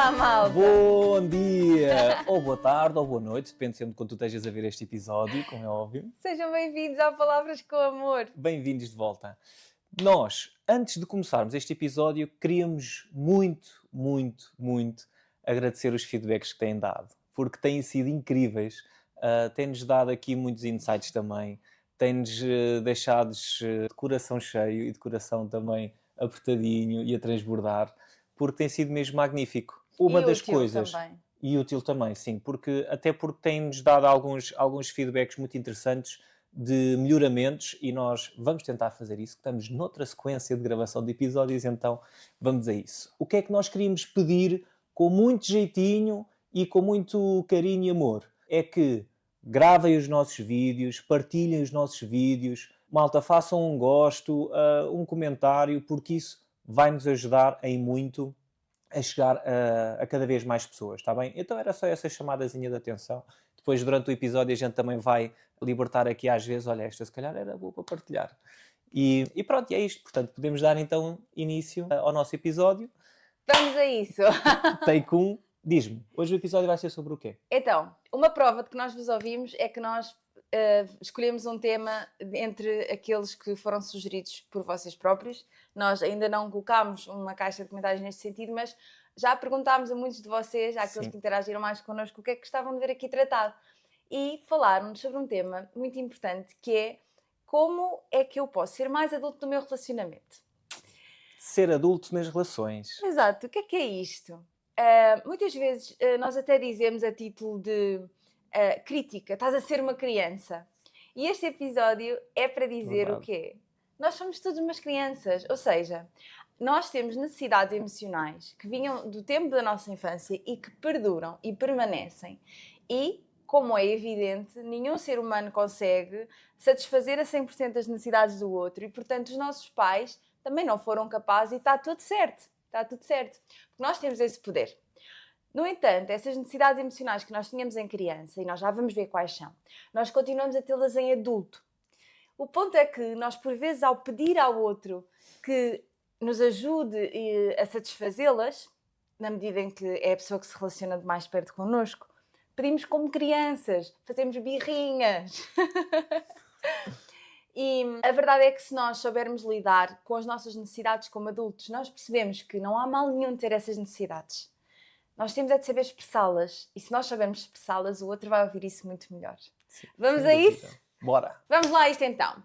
Olá, malta! Bom dia! Ou boa tarde, ou boa noite, depende sempre de quando tu estejas a ver este episódio, como é óbvio. Sejam bem-vindos ao Palavras com Amor. Bem-vindos de volta. Nós, antes de começarmos este episódio, queríamos muito agradecer os feedbacks que têm dado, porque têm sido incríveis, têm-nos dado aqui muitos insights também, têm-nos deixado de coração cheio e de coração também apertadinho e a transbordar, porque tem sido mesmo magnífico. Uma das coisas... Também. E útil também, sim, porque tem-nos dado alguns feedbacks muito interessantes de melhoramentos e nós vamos tentar fazer isso. Estamos noutra sequência de gravação de episódios, então vamos a isso. O que é que nós queríamos pedir com muito jeitinho e com muito carinho e amor? É que gravem os nossos vídeos, partilhem os nossos vídeos, malta, façam um gosto, um comentário, porque isso vai-nos ajudar em muito a chegar a cada vez mais pessoas, está bem? Então era só essa chamadazinha de atenção. Depois, durante o episódio, a gente também vai libertar aqui às vezes, olha, esta se calhar era boa para partilhar. E pronto, e é isto. Portanto, podemos dar então início ao nosso episódio. Vamos a isso! Take 1. Diz-me, hoje o episódio vai ser sobre o quê? Então, uma prova de que nós vos ouvimos é que nós escolhemos um tema entre aqueles que foram sugeridos por vocês próprios. Nós ainda não colocámos uma caixa de comentários neste sentido, mas já perguntámos a muitos de vocês, àqueles Sim. que interagiram mais connosco, o que é que gostavam de ver aqui tratado. E falaram-nos sobre um tema muito importante, que é como é que eu posso ser mais adulto no meu relacionamento. Ser adulto nas relações. Exato, o que é isto? Muitas vezes nós até dizemos a título de crítica, estás a ser uma criança. E este episódio é para dizer Verdade. o quê? Nós somos todos umas crianças, ou seja, nós temos necessidades emocionais que vinham do tempo da nossa infância e que perduram e permanecem. E, como é evidente, nenhum ser humano consegue satisfazer a 100% das necessidades do outro e, portanto, os nossos pais também não foram capazes e está tudo certo. Está tudo certo. Porque nós temos esse poder. No entanto, essas necessidades emocionais que nós tínhamos em criança, e nós já vamos ver quais são, nós continuamos a tê-las em adulto. O ponto é que nós, por vezes, ao pedir ao outro que nos ajude a satisfazê-las, na medida em que é a pessoa que se relaciona de mais perto connosco, pedimos como crianças, fazemos birrinhas. E a verdade é que se nós soubermos lidar com as nossas necessidades como adultos, nós percebemos que não há mal nenhum ter essas necessidades. Nós temos é de saber expressá-las. E se nós soubermos expressá-las, o outro vai ouvir isso muito melhor. Sim, Vamos sem a dúvida. isso? Bora! Vamos lá a isto então.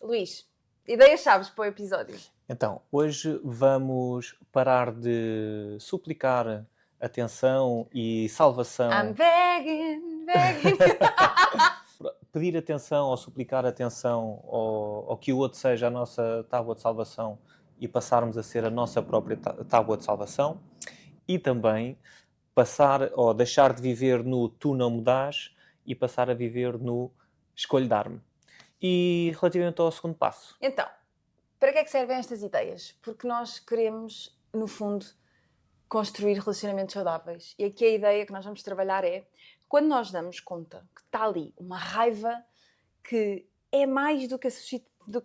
Luís, ideias-chaves para o episódio. Então, hoje vamos parar de suplicar atenção e salvação. I'm begging. Pedir atenção ou suplicar atenção ou que o outro seja a nossa tábua de salvação e passarmos a ser a nossa própria tábua de salvação. E também passar ou deixar de viver no tu não me dás e passar a viver no escolho dar-me. E relativamente ao segundo passo. Então, para que é que servem estas ideias? Porque nós queremos, no fundo, construir relacionamentos saudáveis. E aqui a ideia que nós vamos trabalhar é, quando nós damos conta que está ali uma raiva que é mais do que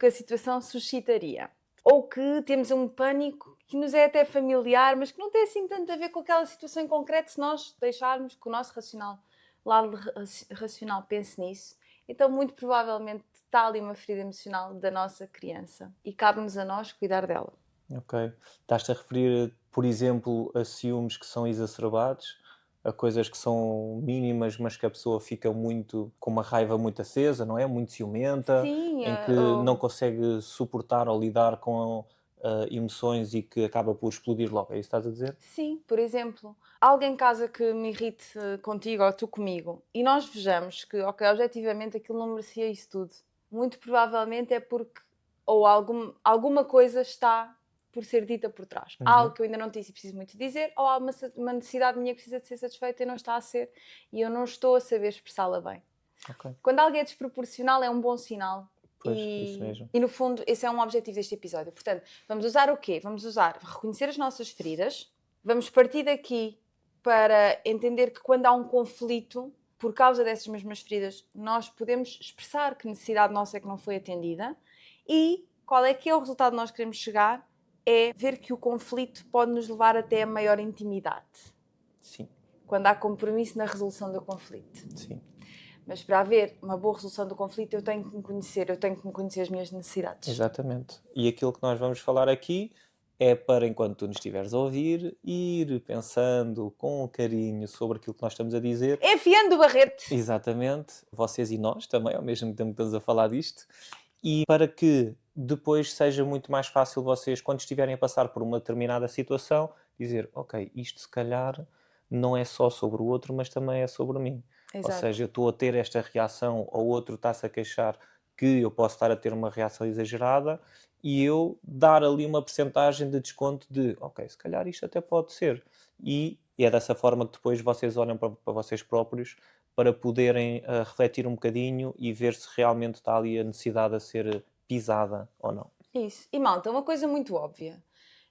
a situação suscitaria, ou que temos um pânico que nos é até familiar, mas que não tem assim tanto a ver com aquela situação em concreto, se nós deixarmos que o nosso lado racional pense nisso, então muito provavelmente está ali uma ferida emocional da nossa criança e cabe-nos a nós cuidar dela. Ok. Estás-te a referir, por exemplo, a ciúmes que são exacerbados, a coisas que são mínimas, mas que a pessoa fica com uma raiva muito acesa, não é? Muito ciumenta, Sim, em que não consegue suportar ou lidar com emoções e que acaba por explodir logo. É isso que estás a dizer? Sim, por exemplo, alguém em casa que me irrite contigo ou tu comigo e nós vejamos que, ok, objetivamente aquilo não merecia isso tudo. Muito provavelmente é porque ou alguma coisa está por ser dita por trás. Há algo que eu ainda não disse e preciso muito dizer, ou há uma necessidade minha que precisa de ser satisfeita e não está a ser, e eu não estou a saber expressá-la bem. Okay. Quando alguém é desproporcional é um bom sinal. Pois, isso mesmo. E no fundo esse é um objetivo deste episódio. Portanto, vamos usar o quê? Vamos usar reconhecer as nossas feridas, vamos partir daqui para entender que quando há um conflito, por causa dessas mesmas feridas, nós podemos expressar que necessidade nossa é que não foi atendida e qual é que é o resultado que nós queremos chegar, é ver que o conflito pode nos levar até a maior intimidade. Sim. Quando há compromisso na resolução do conflito. Sim. Mas para haver uma boa resolução do conflito, eu tenho que me conhecer as minhas necessidades. Exatamente. E aquilo que nós vamos falar aqui é para, enquanto tu nos estiveres a ouvir, ir pensando com carinho sobre aquilo que nós estamos a dizer. Enfiando o barrete! Exatamente. Vocês e nós também, ao mesmo tempo que estamos a falar disto. E para que depois seja muito mais fácil vocês, quando estiverem a passar por uma determinada situação, dizer, ok, isto se calhar não é só sobre o outro, mas também é sobre mim. Exato. Ou seja, eu estou a ter esta reação, ou o outro está-se a queixar que eu posso estar a ter uma reação exagerada, e eu dar ali uma percentagem de desconto de, ok, se calhar isto até pode ser. E é dessa forma que depois vocês olham para vocês próprios para poderem refletir um bocadinho e ver se realmente está ali a necessidade a ser pisada ou não. Isso. E malta, uma coisa muito óbvia.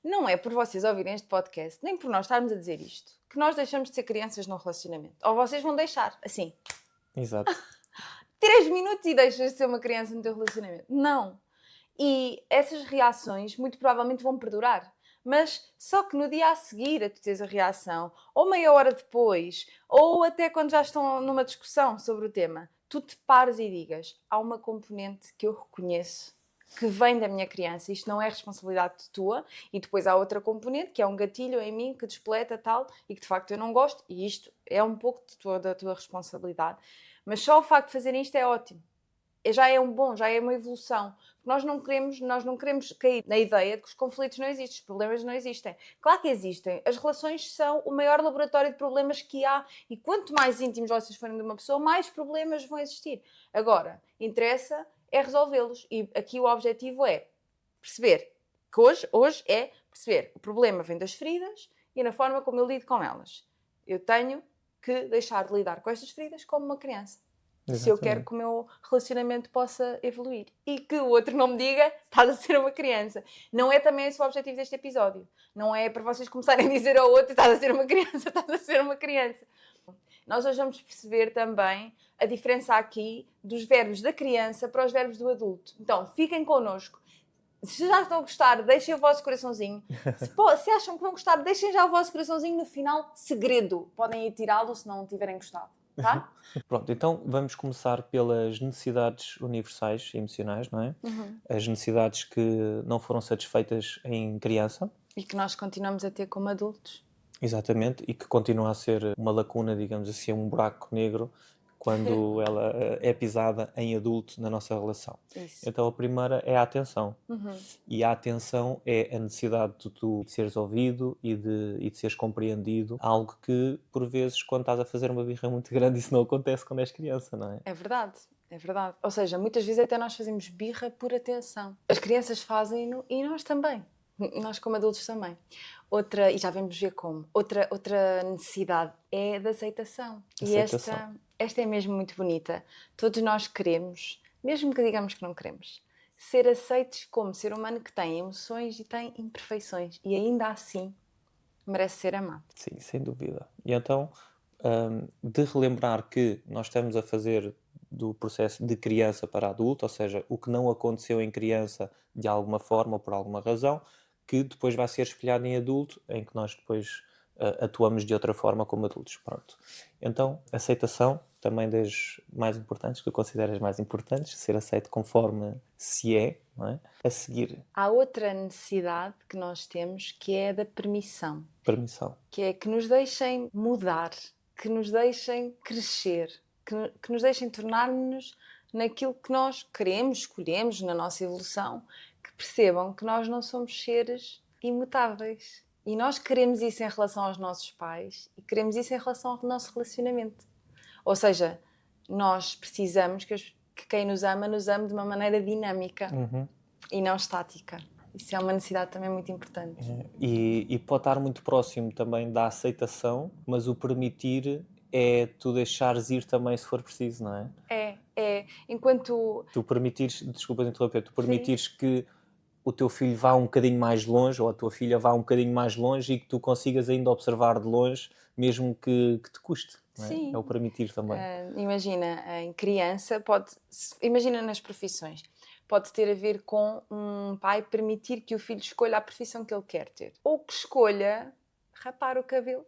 Não é por vocês ouvirem este podcast, nem por nós estarmos a dizer isto, que nós deixamos de ser crianças num relacionamento. Ou vocês vão deixar, assim. Exato. 3 minutos e deixas de ser uma criança no teu relacionamento. Não. E essas reações muito provavelmente vão perdurar. Mas só que no dia a seguir a tu teres a reação, ou meia hora depois, ou até quando já estão numa discussão sobre o tema, tu te pares e digas, há uma componente que eu reconheço que vem da minha criança, isto não é responsabilidade tua, e depois há outra componente que é um gatilho em mim que despoleta tal e que de facto eu não gosto, e isto é um pouco da tua responsabilidade. Mas só o facto de fazerem isto é ótimo. Já é já é uma evolução. Nós não queremos cair na ideia de que os conflitos não existem, os problemas não existem. Claro que existem. As relações são o maior laboratório de problemas que há e quanto mais íntimos vocês forem de uma pessoa, mais problemas vão existir. Agora, interessa é resolvê-los e aqui o objetivo é perceber que hoje é perceber o problema vem das feridas e na forma como eu lido com elas. Eu tenho que deixar de lidar com estas feridas como uma criança. Exatamente. Se eu quero que o meu relacionamento possa evoluir. E que o outro não me diga, estás a ser uma criança. Não é também esse o objetivo deste episódio. Não é para vocês começarem a dizer ao outro, estás a ser uma criança, estás a ser uma criança. Nós hoje vamos perceber também a diferença aqui dos verbos da criança para os verbos do adulto. Então, fiquem connosco. Se já estão a gostar, deixem o vosso coraçãozinho. Se acham que vão gostar, deixem já o vosso coraçãozinho no final, segredo. Podem ir tirá-lo se não tiverem gostado. Tá? Pronto, então vamos começar pelas necessidades universais e emocionais, não é? As necessidades que não foram satisfeitas em criança. E que nós continuamos a ter como adultos. Exatamente, e que continua a ser uma lacuna, digamos assim, um buraco negro quando ela é pisada em adulto na nossa relação. Isso. Então a primeira é a atenção. E a atenção é a necessidade de tu seres ouvido e de seres compreendido. Algo que, por vezes, quando estás a fazer uma birra muito grande, isso não acontece quando és criança, não é? É verdade. É verdade. Ou seja, muitas vezes até nós fazemos birra por atenção. As crianças fazem-no e nós também. Nós como adultos também. E já vamos ver como. Outra necessidade é da aceitação. Aceitação. E esta é mesmo muito bonita. Todos nós queremos, mesmo que digamos que não queremos, ser aceitos como ser humano que tem emoções e tem imperfeições. E ainda assim merece ser amado. Sim, sem dúvida. E então, de relembrar que nós estamos a fazer do processo de criança para adulto, ou seja, o que não aconteceu em criança de alguma forma ou por alguma razão, que depois vai ser espelhado em adulto, em que nós depois atuamos de outra forma como adultos. Pronto. Então, aceitação, também das mais importantes, que eu considero as mais importantes, ser aceito conforme se é, não é? A seguir. Há outra necessidade que nós temos, que é a da permissão. Permissão. Que é que nos deixem mudar, que nos deixem crescer, que nos deixem tornar-nos naquilo que nós queremos, escolhemos na nossa evolução, que percebam que nós não somos seres imutáveis. E nós queremos isso em relação aos nossos pais e queremos isso em relação ao nosso relacionamento. Ou seja, nós precisamos que quem nos ame de uma maneira dinâmica e não estática. Isso é uma necessidade também muito importante. E pode estar muito próximo também da aceitação, mas o permitir é tu deixares ir também se for preciso, não é? Enquanto... Tu permitires, desculpa interromper, tu permitires que o teu filho vá um bocadinho mais longe ou a tua filha vá um bocadinho mais longe e que tu consigas ainda observar de longe, mesmo que te custe. Não é? Sim. É o permitir também. Imagina, em criança, imagina nas profissões, pode ter a ver com um pai permitir que o filho escolha a profissão que ele quer ter. Ou que escolha rapar o cabelo.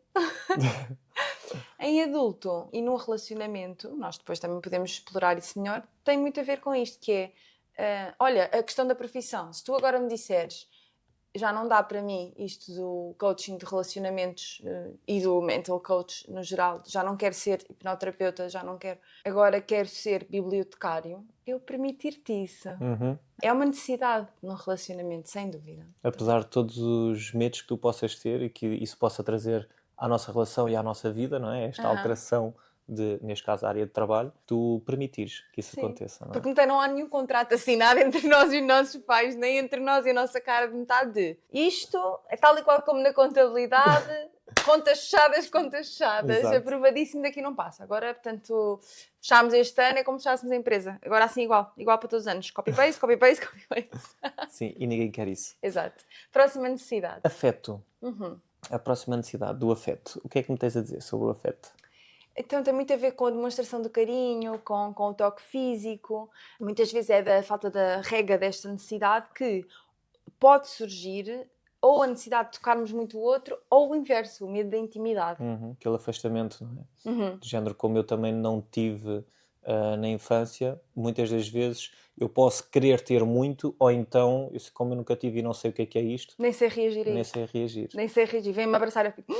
Em adulto e num relacionamento, nós depois também podemos explorar isso melhor, tem muito a ver com isto, que é, olha, a questão da profissão. Se tu agora me disseres, já não dá para mim isto do coaching de relacionamentos e do mental coach no geral, já não quero ser hipnoterapeuta, já não quero, agora quero ser bibliotecário, eu permitir-te isso. É uma necessidade num relacionamento, sem dúvida. Apesar de todos os medos que tu possas ter e que isso possa trazer à nossa relação e à nossa vida, não é? Esta alteração de, neste caso, a área de trabalho, tu permitires que isso aconteça, não é? Porque não há nenhum contrato assinado entre nós e os nossos pais, nem entre nós e a nossa cara de metade de isto é tal e qual como na contabilidade, contas fechadas, Exato. aprovadíssimo, daqui não passa. Agora, portanto, fechámos este ano, é como fechássemos a empresa. Agora assim igual para todos os anos. Copy-paste, copy-paste, copy-paste. Sim, e ninguém quer isso. Exato. Próxima necessidade. Afeto. A próxima necessidade do afeto. O que é que me tens a dizer sobre o afeto? Então tem muito a ver com a demonstração do carinho, com o toque físico. Muitas vezes é da falta da rega desta necessidade que pode surgir ou a necessidade de tocarmos muito o outro ou o inverso, o medo da intimidade. Aquele afastamento, não é? De género, como eu também não tive na infância, muitas das vezes eu posso querer ter muito ou então, como eu nunca tive e não sei o que é isto, nem sei reagir a nem isto. sei reagir. Nem sei reagir. Vem-me abraçar e eu fico...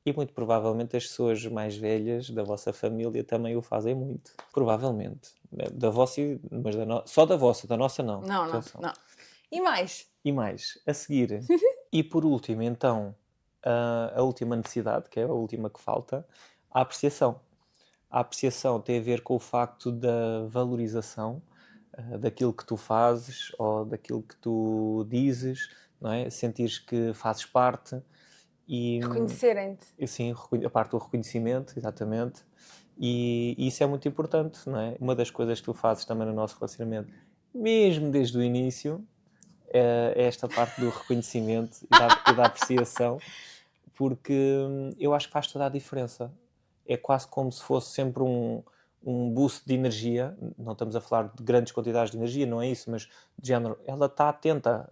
E muito provavelmente as pessoas mais velhas da vossa família também o fazem muito. Provavelmente. Da vossa, mas só da vossa, da nossa não. Não. E mais? E mais, a seguir. E por último, então, a última necessidade, que é a última que falta, a apreciação. A apreciação tem a ver com o facto da valorização daquilo que tu fazes ou daquilo que tu dizes, não é? Sentires que fazes parte. E reconhecerem-te. Sim, a parte do reconhecimento, exatamente. E isso é muito importante, não é? Uma das coisas que tu fazes também no nosso relacionamento, mesmo desde o início, é esta parte do reconhecimento e da apreciação, porque eu acho que faz toda a diferença. É quase como se fosse sempre um boost de energia. Não estamos a falar de grandes quantidades de energia, não é isso, mas de género, ela está atenta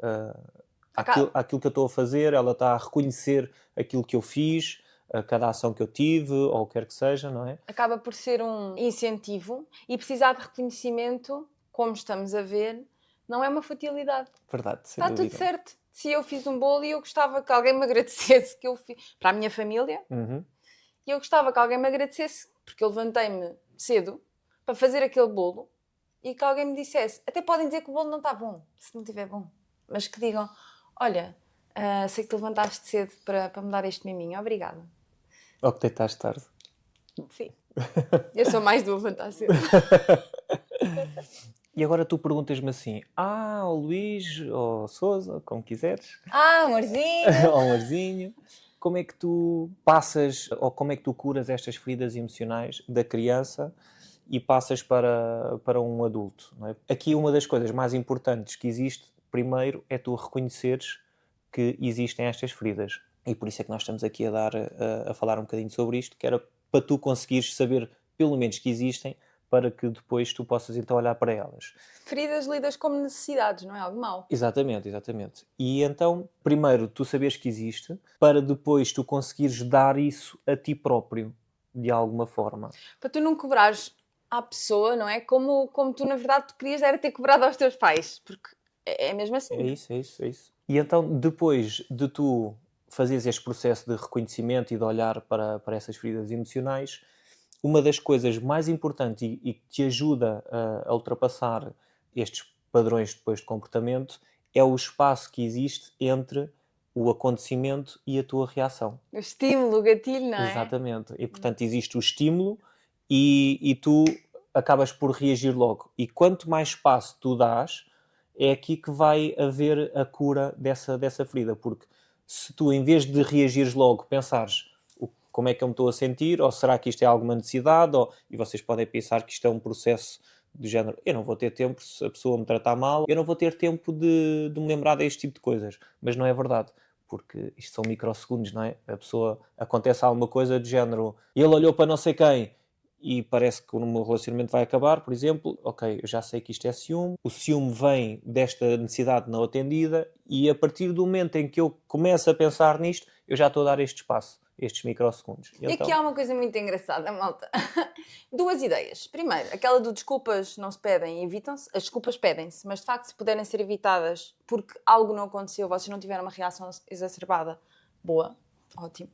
àquilo que eu estou a fazer, ela está a reconhecer aquilo que eu fiz, cada ação que eu tive, ou o que quer que seja, não é? Acaba por ser um incentivo e precisar de reconhecimento, como estamos a ver, não é uma futilidade. Verdade, sem Está dúvida. tudo certo. Se eu fiz um bolo e eu gostava que alguém me agradecesse que eu fiz para a minha família, e eu gostava que alguém me agradecesse porque eu levantei-me cedo para fazer aquele bolo e que alguém me dissesse, até podem dizer que o bolo não está bom, se não estiver bom, mas que digam, olha, sei que te levantaste cedo para me dar este miminho, obrigada. Ou que deitaste tarde. Sim, eu sou mais do levantar cedo. E agora tu perguntas-me assim, o Luís, ou Sousa, como quiseres. Amorzinho. Ou Amorzinho. Como é que tu passas, ou como é que tu curas estas feridas emocionais da criança e passas para um adulto? Não é? Aqui uma das coisas mais importantes que existe, primeiro, é tu reconheceres que existem estas feridas. E por isso é que nós estamos aqui a falar um bocadinho sobre isto, que era para tu conseguires saber, pelo menos, que existem, para que depois tu possas então olhar para elas. Feridas lidas como necessidades, não é algo mau. Exatamente. E então, primeiro, tu sabes que existe, para depois tu conseguires dar isso a ti próprio, de alguma forma. Para tu não cobrares à pessoa, não é? Como tu, na verdade, tu querias era ter cobrado aos teus pais, porque é mesmo assim. É isso. E então, depois de tu fazeres este processo de reconhecimento e de olhar para essas feridas emocionais, uma das coisas mais importantes e que te ajuda a ultrapassar estes padrões depois de comportamento é o espaço que existe entre o acontecimento e a tua reação. O estímulo, o gatilho, não é? Exatamente. E, portanto, existe o estímulo e tu acabas por reagir logo. E quanto mais espaço tu dás, é aqui que vai haver a cura dessa ferida. Porque se tu, em vez de reagires logo, pensares como é que eu me estou a sentir, ou será que isto é alguma necessidade, e vocês podem pensar que isto é um processo do género, eu não vou ter tempo, se a pessoa me tratar mal, eu não vou ter tempo de me lembrar deste tipo de coisas. Mas não é verdade, porque isto são microsegundos, não é? A pessoa, acontece alguma coisa do género, ele olhou para não sei quem, e parece que o meu relacionamento vai acabar, por exemplo, ok, eu já sei que isto é ciúme, o ciúme vem desta necessidade não atendida e a partir do momento em que eu começo a pensar nisto, eu já estou a dar este espaço, estes microsegundos. E aqui há uma coisa muito engraçada, malta. Duas ideias. Primeiro, aquela do desculpas não se pedem, evitam-se. As desculpas pedem-se, mas de facto se puderem ser evitadas porque algo não aconteceu, vocês não tiveram uma reação exacerbada, boa, ótimo.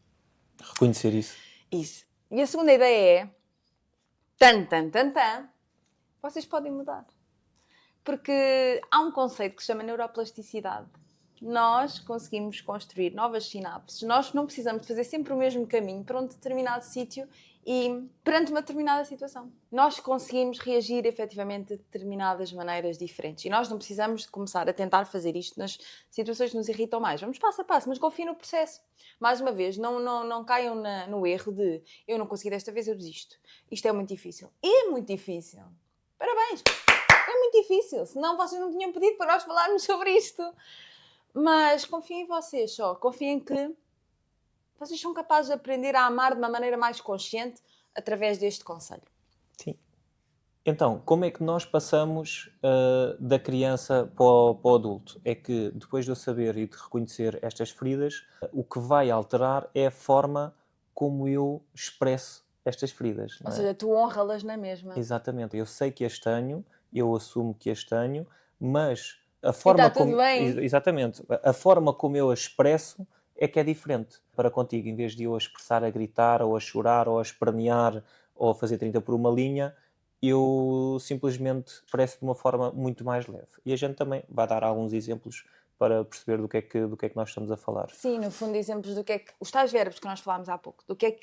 Reconhecer isso. Isso. E a segunda ideia é vocês podem mudar. Porque há um conceito que se chama neuroplasticidade. Nós conseguimos construir novas sinapses. Nós não precisamos de fazer sempre o mesmo caminho para um determinado sítio e perante uma determinada situação. Nós conseguimos reagir efetivamente de determinadas maneiras diferentes. E nós não precisamos de começar a tentar fazer isto nas situações que nos irritam mais. Vamos passo a passo, mas confiem no processo. Mais uma vez, não caiam no erro de eu não consegui desta vez, eu desisto. Isto é muito difícil. E é muito difícil. Parabéns! É muito difícil. Senão vocês não tinham pedido para nós falarmos sobre isto. Mas confiem em vocês só. Confiem que vocês são capazes de aprender a amar de uma maneira mais consciente através deste conselho. Sim. Então, como é que nós passamos da criança para o adulto? É que depois de eu saber e de reconhecer estas feridas, o que vai alterar é a forma como eu expresso estas feridas. Ou seja, tu honra-las na mesma. Exatamente. Eu sei que as tenho, eu assumo que as tenho, mas a forma está tudo bem. Exatamente. A forma como eu as expresso é que é diferente para contigo. Em vez de eu a expressar a gritar, ou a chorar, ou a espernear, ou a fazer 30 por uma linha, eu simplesmente expresso de uma forma muito mais leve. E a gente também vai dar alguns exemplos para perceber do que é que nós estamos a falar. Sim, no fundo, exemplos do que é que... Os tais verbos que nós falámos há pouco. Do que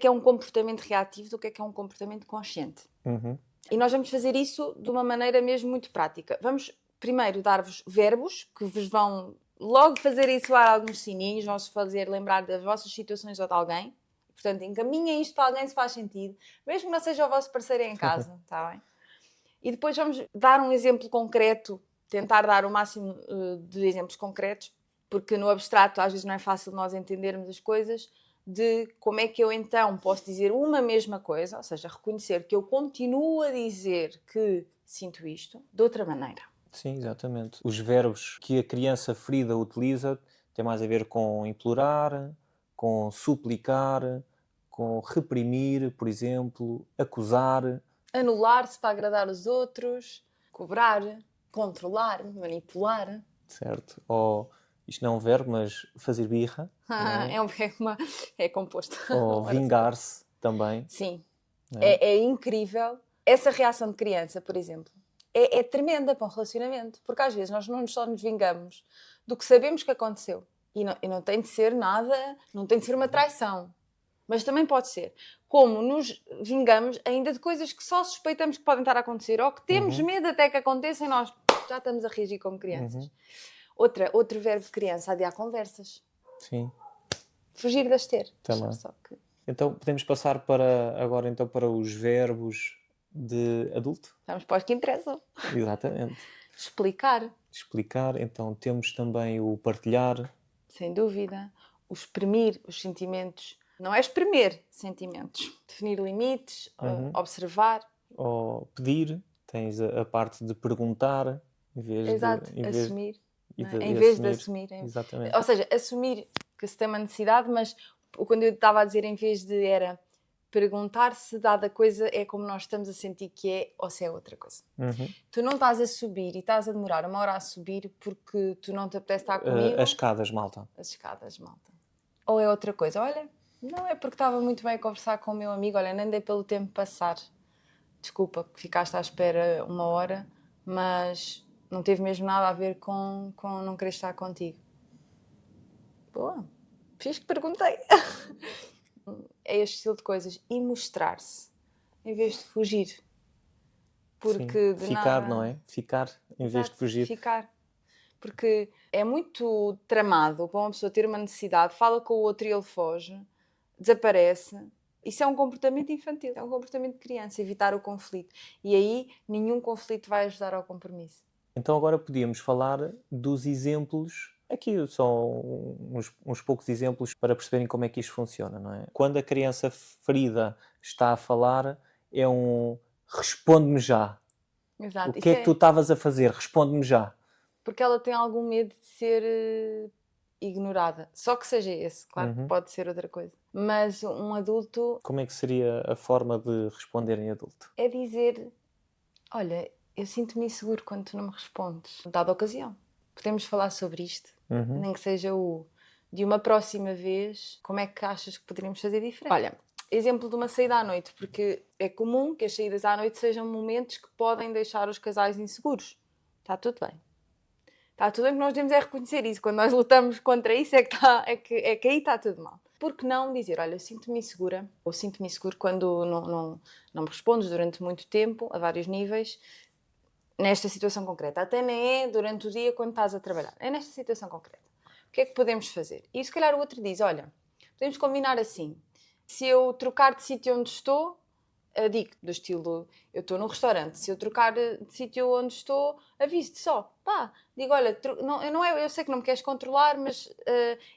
é um comportamento reativo, do que é um comportamento consciente. Uhum. E nós vamos fazer isso de uma maneira mesmo muito prática. Vamos primeiro dar-vos verbos que vos vão logo fazer soar alguns sininhos, vão-vos fazer lembrar das vossas situações ou de alguém. Portanto, encaminhem isto para alguém se faz sentido, mesmo que não seja o vosso parceiro em casa, está bem? E depois vamos dar um exemplo concreto, tentar dar o máximo de exemplos concretos, porque no abstrato às vezes não é fácil nós entendermos as coisas, de como é que eu então posso dizer uma mesma coisa, ou seja, reconhecer que eu continuo a dizer que sinto isto de outra maneira. Sim, exatamente. Os verbos que a criança ferida utiliza têm mais a ver com implorar, com suplicar, com reprimir, por exemplo, acusar. Anular-se para agradar os outros, cobrar, controlar, manipular. Certo. Ou, isto não é um verbo, mas fazer birra. É composto. Ou vingar-se também. Sim. É incrível. Essa reação de criança, por exemplo, é tremenda para um relacionamento. Porque às vezes nós não só nos vingamos do que sabemos que aconteceu. E não tem de ser nada, não tem de ser uma traição. Mas também pode ser. Como nos vingamos ainda de coisas que só suspeitamos que podem estar a acontecer ou que temos medo até que aconteçam e nós já estamos a reagir como crianças. Outro verbo de criança, adiar conversas. Sim. Fugir das ter. Também. Então podemos passar agora para os verbos de adulto? Vamos para os que interessam. Exatamente. Explicar. Então temos também o partilhar. Sem dúvida. O exprimir os sentimentos. Não é espremer sentimentos. Definir limites, observar. Ou pedir. Tens a parte de perguntar em vez de... Assumir. Em vez de assumir. Exatamente. Ou seja, assumir que se tem uma necessidade, mas quando eu estava a dizer em vez de era perguntar se dada coisa é como nós estamos a sentir que é ou se é outra coisa. Tu não estás a subir e estás a demorar 1 hora a subir porque tu não te apetece estar comigo. As escadas, malta. Ou é outra coisa. Olha, não é porque estava muito bem a conversar com o meu amigo, olha, nem dei pelo tempo passar. Desculpa que ficaste à espera 1 hora, mas não teve mesmo nada a ver com não querer estar contigo. Boa, fiz que perguntei. É este estilo de coisas. E mostrar-se, em vez de fugir. Porque sim. Ficar, não é? Ficar, em vez de fugir. Ficar. Porque é muito tramado para uma pessoa ter uma necessidade, fala com o outro e ele foge, desaparece. Isso é um comportamento infantil, é um comportamento de criança, evitar o conflito. E aí, nenhum conflito vai ajudar ao compromisso. Então agora podíamos falar dos exemplos Aqui são uns poucos exemplos para perceberem como é que isto funciona, não é? Quando a criança ferida está a falar, é um responde-me já. O Exato. que é que tu estavas a fazer? Responde-me já. Porque ela tem algum medo de ser ignorada. Só que seja esse, claro que pode ser outra coisa. Mas um adulto Como é que seria a forma de responder em adulto? é dizer: olha, eu sinto-me inseguro quando tu não me respondes. Dada ocasião. Podemos falar sobre isto. Nem que seja de uma próxima vez, como é que achas que poderíamos fazer diferente? Olha, exemplo de uma saída à noite, porque é comum que as saídas à noite sejam momentos que podem deixar os casais inseguros. Está tudo bem. Está tudo bem, que nós devemos reconhecer isso. Quando nós lutamos contra isso é que aí está tudo mal. Por que não dizer, olha, eu sinto-me insegura, ou sinto-me inseguro quando não me respondes durante muito tempo, a vários níveis, nesta situação concreta. Até nem é durante o dia quando estás a trabalhar. É nesta situação concreta. O que é que podemos fazer? E se calhar o outro diz, olha, podemos combinar assim. Se eu trocar de sítio onde estou, digo, do estilo, eu estou num restaurante, se eu trocar de sítio onde estou, aviso-te só. Pá, digo, olha, eu sei que não me queres controlar, mas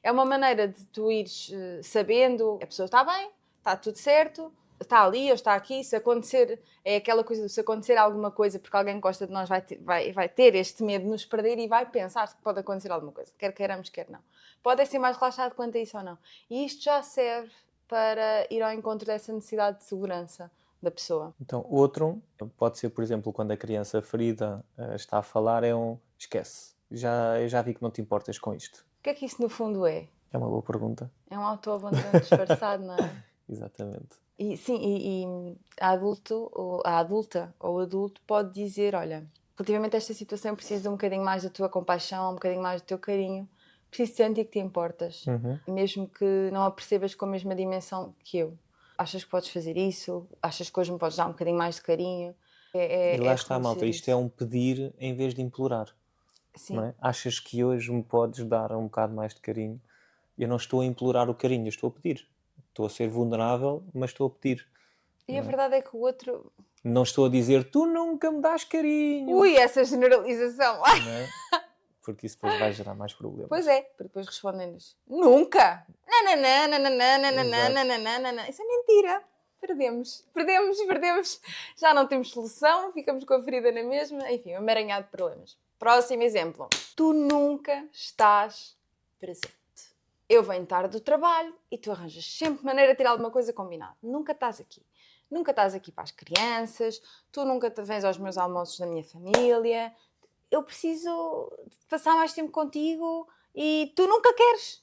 é uma maneira de tu ires sabendo, a pessoa está bem, está tudo certo, está ali ou está aqui, se acontecer, é aquela coisa, se acontecer alguma coisa porque alguém gosta de nós, vai ter este medo de nos perder e vai pensar que pode acontecer alguma coisa, quer queiramos, quer não. Pode ser mais relaxado quanto a isso ou não. E isto já serve para ir ao encontro dessa necessidade de segurança da pessoa. Então, outro pode ser, por exemplo, quando a criança ferida está a falar, esquece. Eu já vi que não te importas com isto. O que é que isso no fundo é? É uma boa pergunta. É um autoabandono disfarçado, não é? Exatamente. E sim, e a adulta ou o adulto pode dizer, olha, relativamente a esta situação eu preciso de um bocadinho mais da tua compaixão, um bocadinho mais do teu carinho, preciso sentir que te importas, mesmo que não a percebas com a mesma dimensão que eu. Achas que podes fazer isso? Achas que hoje me podes dar um bocadinho mais de carinho? E lá está, malta. reconhecer Isto é um pedir em vez de implorar. Sim. Não é? Achas que hoje me podes dar um bocado mais de carinho? Eu não estou a implorar o carinho, eu estou a pedir. Estou a ser vulnerável, mas estou a pedir. E a verdade é que o outro... Não estou a dizer, tu nunca me dás carinho. Ui, essa generalização! Não é? Porque isso depois vai gerar mais problemas. Pois é, porque depois respondem-nos, nunca! Nananã. Isso é mentira. Perdemos. Já não temos solução, ficamos com a ferida na mesma. Enfim, um emaranhado de problemas. Próximo exemplo. Tu nunca estás presente. Eu venho tarde do trabalho e tu arranjas sempre maneira de ter alguma coisa combinada. Nunca estás aqui. Nunca estás aqui para as crianças, tu nunca te vens aos meus almoços da minha família. Eu preciso de passar mais tempo contigo e tu nunca queres,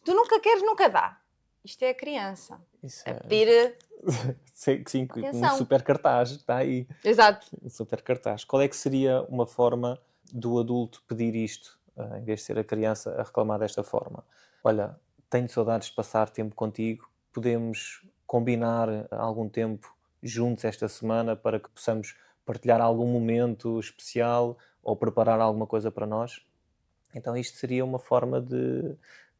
nunca dá. Isto é a criança. Isso a pedir... Sim, um super cartaz, está aí. Exato. Um super cartaz. Qual é que seria uma forma do adulto pedir isto, em vez de ser a criança a reclamar desta forma? Olha, tenho saudades de passar tempo contigo, podemos combinar algum tempo juntos esta semana para que possamos partilhar algum momento especial ou preparar alguma coisa para nós. Então isto seria uma forma de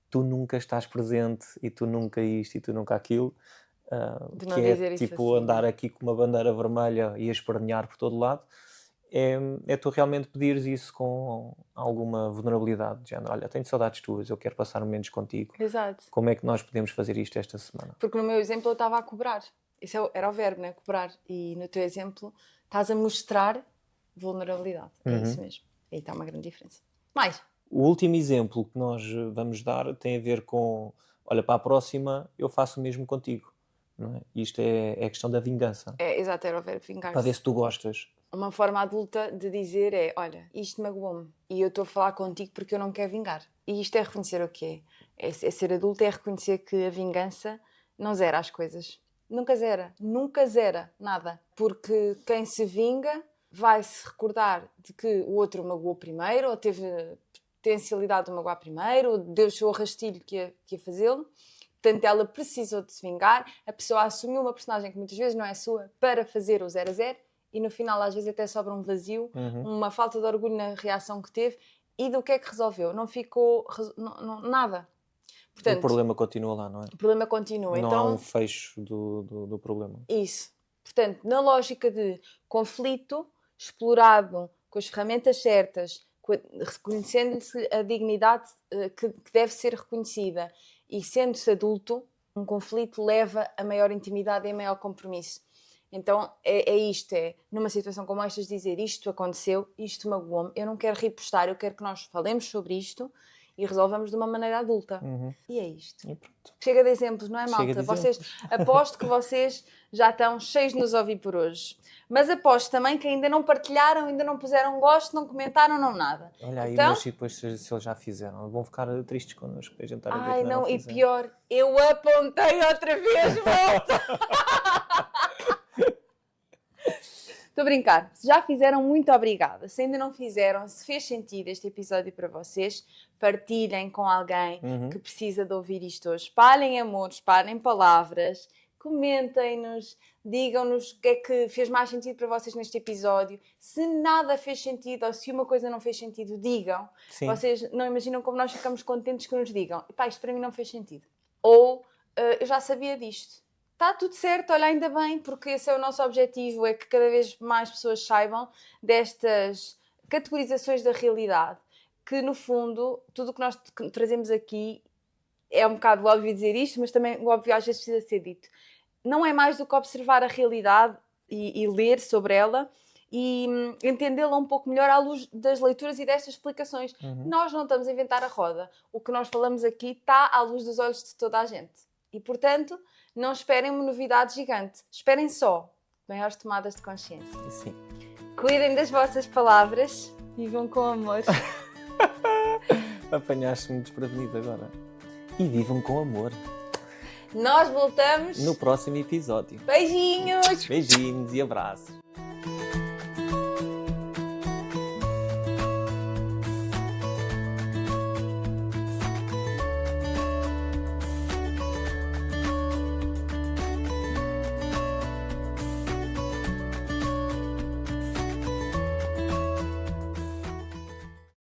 tu nunca estás presente e tu nunca isto e tu nunca aquilo, De não que dizer é isso tipo assim. andar aqui com uma bandeira vermelha e a espernear por todo lado. É tu realmente pedires isso com alguma vulnerabilidade, de género, olha, tenho saudades tuas, eu quero passar momentos contigo. Exato. Como é que nós podemos fazer isto esta semana? Porque no meu exemplo eu estava a cobrar. Isso era o verbo, né? Cobrar. E no teu exemplo estás a mostrar vulnerabilidade. É isso mesmo. Aí está uma grande diferença. Mais. O último exemplo que nós vamos dar tem a ver com, olha, para a próxima eu faço o mesmo contigo. Não é? Isto é a questão da vingança. Exato, era o verbo vingar-se. Para ver se tu gostas. Uma forma adulta de dizer é, olha, isto magoou-me e eu estou a falar contigo porque eu não quero vingar. E isto é reconhecer o quê? É ser adulto, é reconhecer que a vingança não zera as coisas. Nunca zera nada. Porque quem se vinga vai se recordar de que o outro magoou primeiro, ou teve potencialidade de magoar primeiro, ou deixou o rastilho que ia fazê-lo. Portanto, ela precisou de se vingar, a pessoa assumiu uma personagem que muitas vezes não é sua para fazer o 0 a 0 e no final às vezes até sobra um vazio, uma falta de orgulho na reação que teve e do que é que resolveu? Não ficou nada. Portanto, o problema continua lá, não é? O problema continua. Não então, há um fecho do problema. Isso. Portanto, na lógica de conflito explorado com as ferramentas certas reconhecendo-se a dignidade que deve ser reconhecida e sendo-se adulto, um conflito leva a maior intimidade e a maior compromisso. Então é isto, numa situação como esta, dizer isto aconteceu, isto magoou-me, eu não quero repostar, eu quero que nós falemos sobre isto e resolvamos de uma maneira adulta. E é isto. E pronto. Chega de exemplos, não é, malta? Aposto que vocês já estão cheios de nos ouvir por hoje. Mas aposto também que ainda não partilharam, ainda não puseram gosto, não comentaram, não nada. Olha aí, então, mas depois se eles já fizeram, vão ficar tristes connosco para a gente estar a dizer ai, que não, e fizeram. pior, eu apontei outra vez, volta! Estou a brincar. Se já fizeram, muito obrigada. Se ainda não fizeram, se fez sentido este episódio para vocês, partilhem com alguém que precisa de ouvir isto hoje. Espalhem amor, espalhem palavras, comentem-nos, digam-nos o que é que fez mais sentido para vocês neste episódio. Se nada fez sentido ou se uma coisa não fez sentido, digam. Sim. Vocês não imaginam como nós ficamos contentes que nos digam: pá, isto para mim não fez sentido. Ou eu já sabia disto. Está tudo certo, olha, ainda bem, porque esse é o nosso objetivo, é que cada vez mais pessoas saibam destas categorizações da realidade, que no fundo, tudo o que nós trazemos aqui, é um bocado óbvio dizer isto, mas também o óbvio às vezes precisa ser dito. Não é mais do que observar a realidade e ler sobre ela e entendê-la um pouco melhor à luz das leituras e destas explicações. Nós não estamos a inventar a roda. O que nós falamos aqui está à luz dos olhos de toda a gente. E, portanto, não esperem uma novidade gigante. Esperem só maiores tomadas de consciência. Sim. Cuidem das vossas palavras. Vivam com amor. Apanhaste-me desprevenido agora. E vivam com amor. Nós voltamos no próximo episódio. Beijinhos! Beijinhos e abraços.